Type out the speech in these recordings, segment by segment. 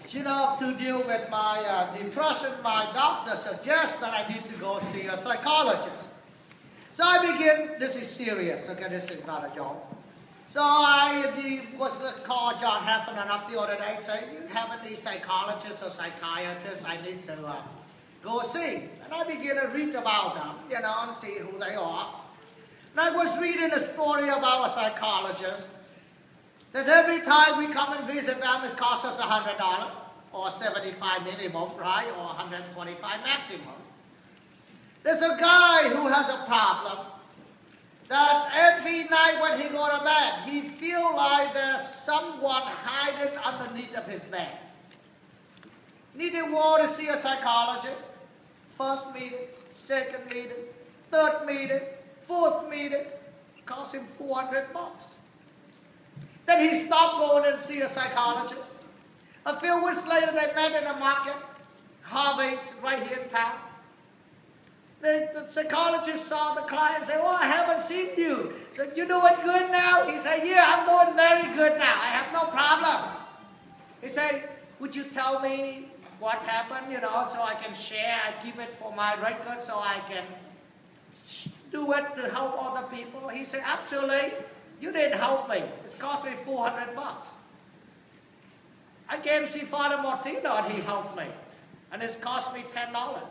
You know, to deal with my depression, my doctor suggests that I need to go see a psychologist. So I begin, this is serious, okay, this is not a joke. So I was call John Heffernan up the other day and say, you have any psychologists or psychiatrists I need to go see? And I begin to read about them, you know, and see who they are. And I was reading a story about a psychologist that every time we come and visit them, it costs us $100 or $75 minimum, right, or $125 maximum. There's a guy who has a problem that every night when he go to bed, he feel like there's someone hiding underneath of his bed. Need to go to see a psychologist. First meeting, second meeting, third meeting, fourth meeting, cost him $400. Then he stopped going and see a psychologist. A few weeks later, they met in the market, Harvey's, right here in town. The psychologist saw the client and said, oh, I haven't seen you. He said, you doing good now? He said, yeah, I'm doing very good now. I have no problem. He said, would you tell me what happened, you know, so I can share, I keep it for my record so I can do it to help other people? He said, actually, you didn't help me. It's cost me $400. I came to see Father Martino and he helped me. And it's cost me $10.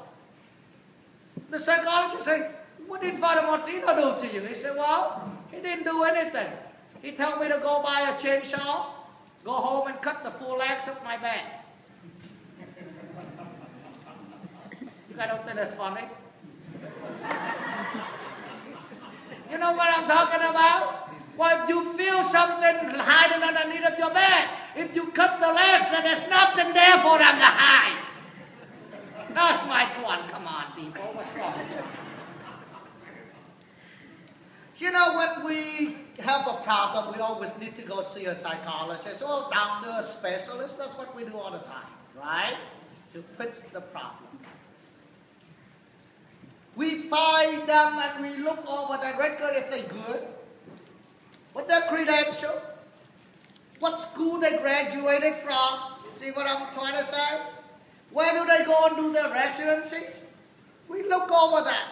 The psychologist said, what did Father Martino do to you? He said, well, he didn't do anything. He told me to go buy a chainsaw, go home and cut the 4 legs of my bed. You guys don't think that's funny? You know what I'm talking about? Well, if you feel something hiding underneath of your bed, if you cut the legs, then there's nothing there for them to hide. That's my point. Come on, people. What's wrong with you? You know, when we have a problem, we always need to go see a psychologist or a doctor, a specialist. That's what we do all the time, right? To fix the problem. We find them and we look over their record if they're good. What their credential? What school they graduated from? You see what I'm trying to say? Where do they go and do their residencies? We look over that.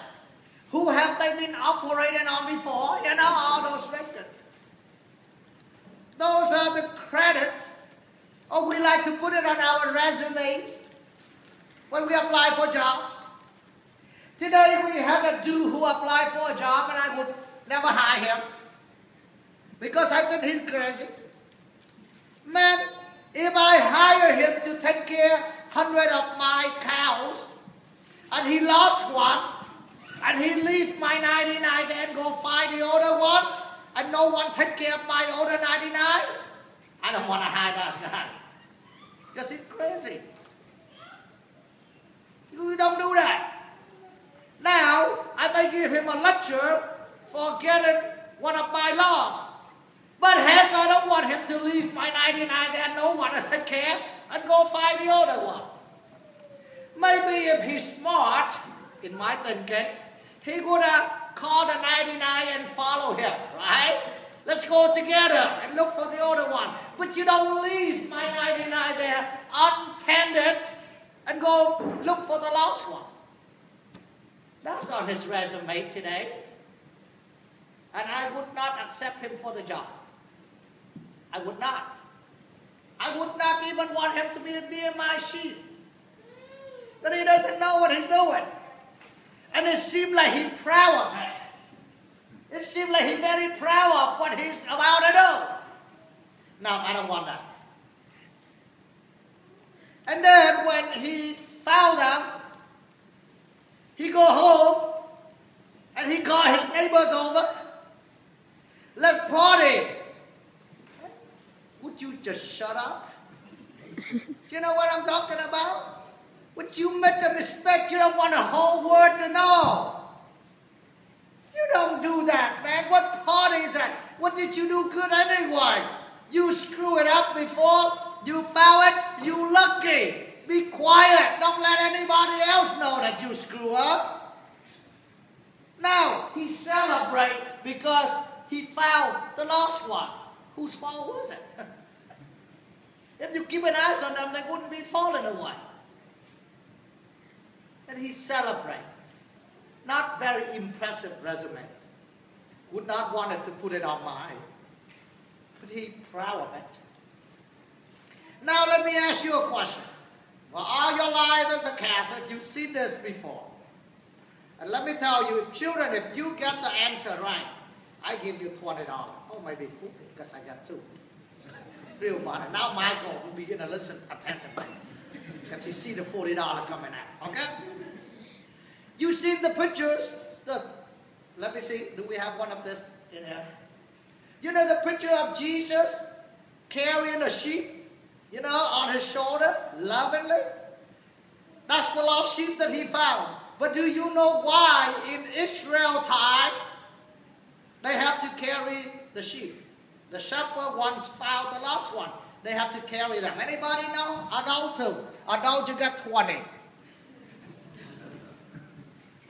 Who have they been operating on before? You know, all those records. Those are the credits. Or we like to put it on our resumes when we apply for jobs. Today we have a dude who applied for a job and I would never hire him because I think he's crazy. Man, if I hire him to take care 100 of my cows, and he lost one, and he leave my 99 there and go find the other one, and no one take care of my other 99, I don't want to hire that guy. Because he's crazy. You don't do that. Now, I may give him a lecture for getting one of my laws. But heck, I don't want him to leave my 99 there and no one to take care and go find the other one. Maybe if he's smart, in my thinking, he would call the 99 and follow him, right? Let's go together and look for the other one. But you don't leave my 99 there untended and go look for the lost one. That's on his resume today. And I would not accept him for the job. I would not. I would not even want him to be near my sheep. That he doesn't know what he's doing. And it seemed like he's proud of it. It seemed like he's very proud of what he's about to do. No, I don't want that. And then when he found them, he go home and he called his neighbors over. Let's party. Would you just shut up? Do you know what I'm talking about? When you make a mistake, you don't want the whole world to know. You don't do that, man. What party is that? What did you do good anyway? You screw it up before you found it. You lucky. Be quiet. Don't let anybody else know that you screw up. Now, he celebrates because he found the lost one. Whose fault was it? It If you keep an eye on them, they wouldn't be falling away. And he celebrated. Not very impressive resume. Would not want to put it on mine. But he proud of it. Now let me ask you a question. For all your life as a Catholic, you've seen this before. And let me tell you, children, if you get the answer right, I give you $20. Oh, maybe 40, because I got 2. Real money. Now Michael will begin to listen attentively. Because he see the $40 coming out. Okay? You see the pictures? Let me see. Do we have one of this in here? You know the picture of Jesus carrying a sheep, you know, on his shoulder, lovingly? That's the lost sheep that he found. But do you know why in Israel time they have to carry the sheep? The shepherd once found the lost one. They have to carry them. Anybody know? Adult too. Adult, you got 20.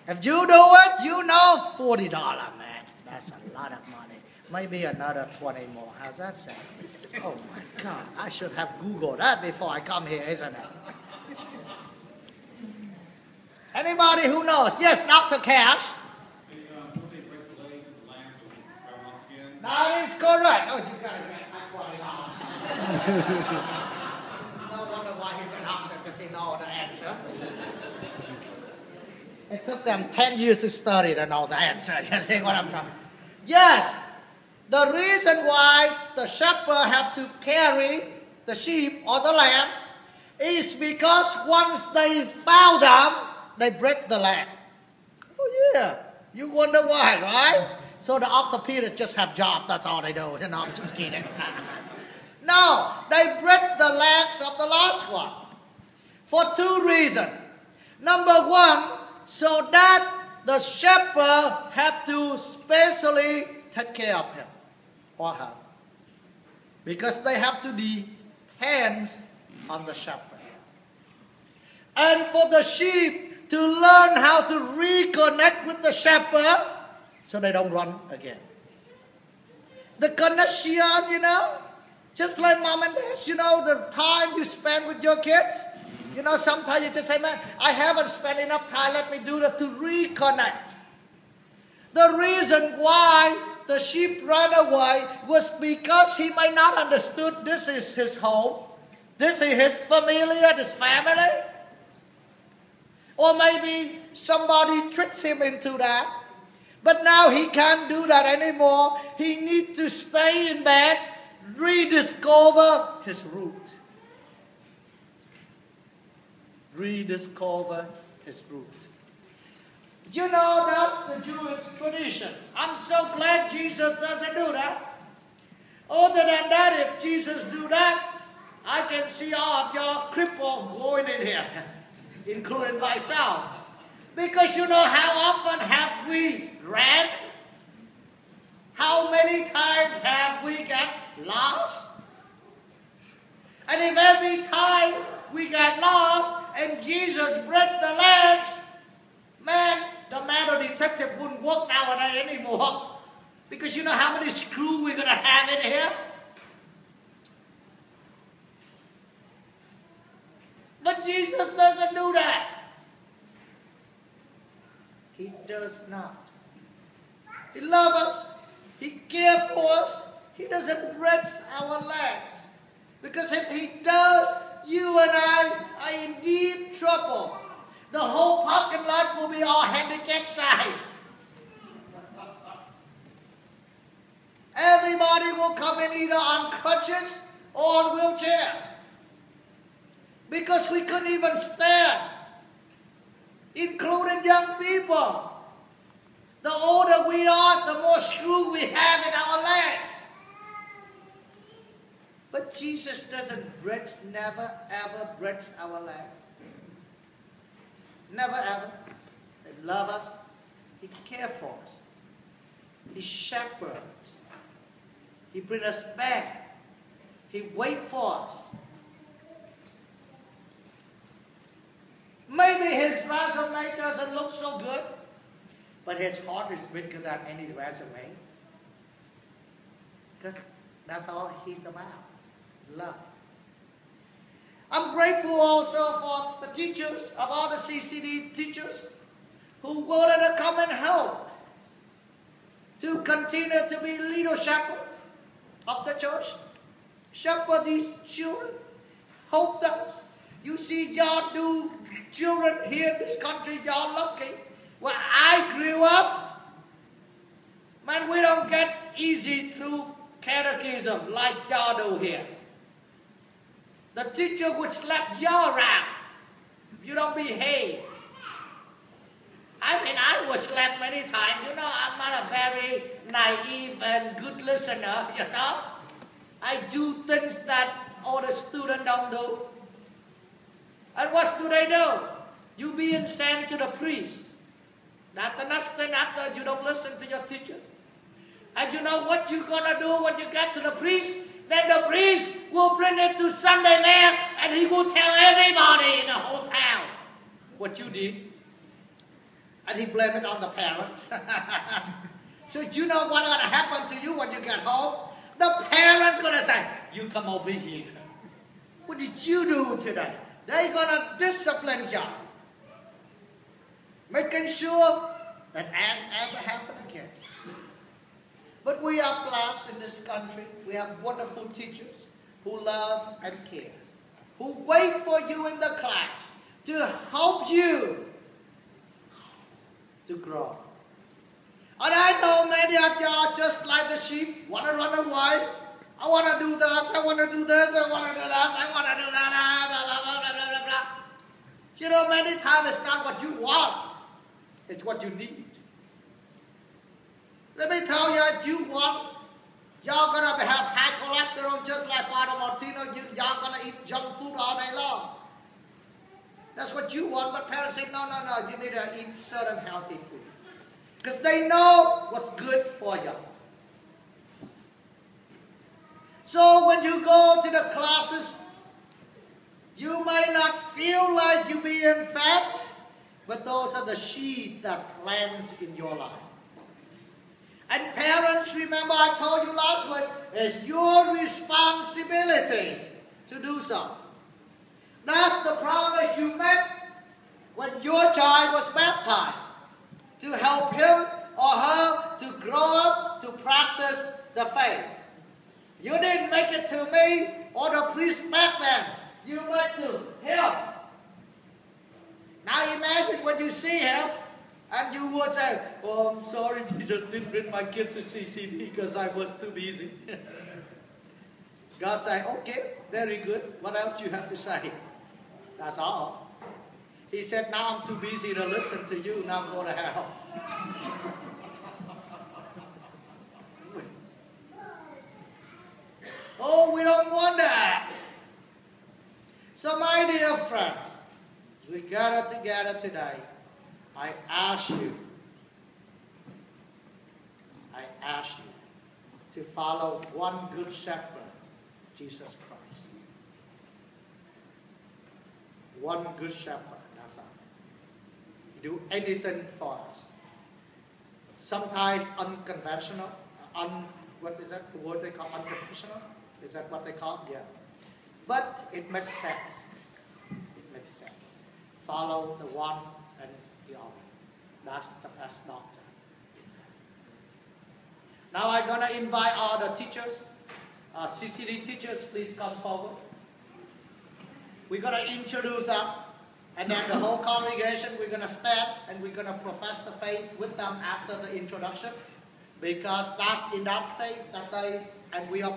If you do it, you know $40, man. That's a lot of money. Maybe another 20 more. How's that sound? Oh my God, I should have Googled that before I come here, isn't it? Anybody who knows? Yes, Dr. Cash. That is correct. Oh, you got to get my $20. No wonder why he's an doctor, because he knows the answer. It took them 10 years to study to know the answer. You see what I'm talking about? Yes, the reason why the shepherd have to carry the sheep or the lamb is because once they found them, they break the lamb. Oh yeah, you wonder why, right? So the orthopedics just have job, that's all they do. You know, I'm just kidding. No, they break the legs of the lost one for 2 reasons. Number 1, so that the shepherd have to specially take care of him or her. Because they have to depend on the shepherd. And for the sheep to learn how to reconnect with the shepherd so they don't run again. The connection, you know, just like mom and dad, you know, the time you spend with your kids. You know, sometimes you just say, man, I haven't spent enough time, let me do that to reconnect. The reason why the sheep ran away was because he might not understood this is his home, this is his this family. Or maybe somebody tricked him into that. But now he can't do that anymore. He needs to stay in bed, rediscover his root. Rediscover his root. You know, that's the Jewish tradition. I'm so glad Jesus doesn't do that. Other than that, if Jesus do that, I can see all of your cripple going in here, including myself. Because you know how often have we ran? How many times have we got lost? And if every time we got lost and Jesus broke the legs, man, the metal detective wouldn't work nowadays anymore. Because you know how many screws we're going to have in here? But Jesus doesn't do that. He does not. He loves us. He cares for us. He doesn't break our legs. Because if he does, you and I are in deep trouble. The whole parking lot will be all handicap size. Everybody will come in either on crutches or on wheelchairs. Because we couldn't even stand. Including young people. The older we are, the more screw we have in our legs. But Jesus doesn't break, never ever breaks our legs. Never ever. He loves us. He cares for us. He shepherds. He brings us back. He waits for us. Maybe his resume doesn't look so good, but his heart is bigger than any resume. Because that's all he's about. Love. I'm grateful also for the teachers, of all the CCD teachers, who willing to come and help to continue to be little shepherds of the church. Shepherd these children, help them. You see, y'all do children here in this country, y'all lucky. Where I grew up, man, we don't get easy through catechism like y'all do here. The teacher would slap y'all around if you don't behave. I mean, I was slapped many times. You know, I'm not a very naive and good listener, you know. I do things that all the students don't do. And what do? You being sent to the priest. After you don't listen to your teacher. And you know what you're going to do when you get to the priest? Then the priest will bring it to Sunday Mass and he will tell everybody in the whole town what you did. And he blamed it on the parents. So you know what's going to happen to you when you get home? The parents going to say, you come over here. What did you do today? They're going to discipline you. Making sure that never happen again. But we are blessed in this country. We have wonderful teachers who love and cares, who wait for you in the class to help you to grow. And I know many of y'all just like the sheep, want to run away. I want to do this, I want to do this, I want to do this, I want to do that, blah, blah, blah, blah, blah, blah. You know, many times it's not what you want, it's what you need. Let me tell you, if you want, y'all going to have high cholesterol just like Father Martino, y'all going to eat junk food all day long. That's what you want, but parents say, no, you need to eat certain healthy food. Because they know what's good for you. So when you go to the classes, you might not feel like you're being fed, but those are the seeds that plants in your life. And parents, remember I told you last week, it's your responsibilities to do so. That's the promise you made when your child was baptized, to help him or her to grow up to practice the faith. You didn't make it to me or the priest back then. You went to him. Now imagine when you see him and you would say, oh, I'm sorry, Jesus didn't bring my kids to CCD because I was too busy. God said, okay, very good. What else you have to say? That's all. He said, now I'm too busy to listen to you. Now go to hell. Oh, we don't want that. So my dear friends, as we gather together today, I ask you to follow one good shepherd, Jesus Christ. One good shepherd, that's all. Do anything for us. Sometimes unconventional, what is that the word they call unconventional? Is that what they call? Yeah. But it makes sense. It makes sense. Follow the one and the other. That's the best doctor. Now I'm going to invite all the teachers, CCD teachers, please come forward. We're going to introduce them, and then the whole congregation, we're going to stand and we're going to profess the faith with them after the introduction, because that's in that faith that and we are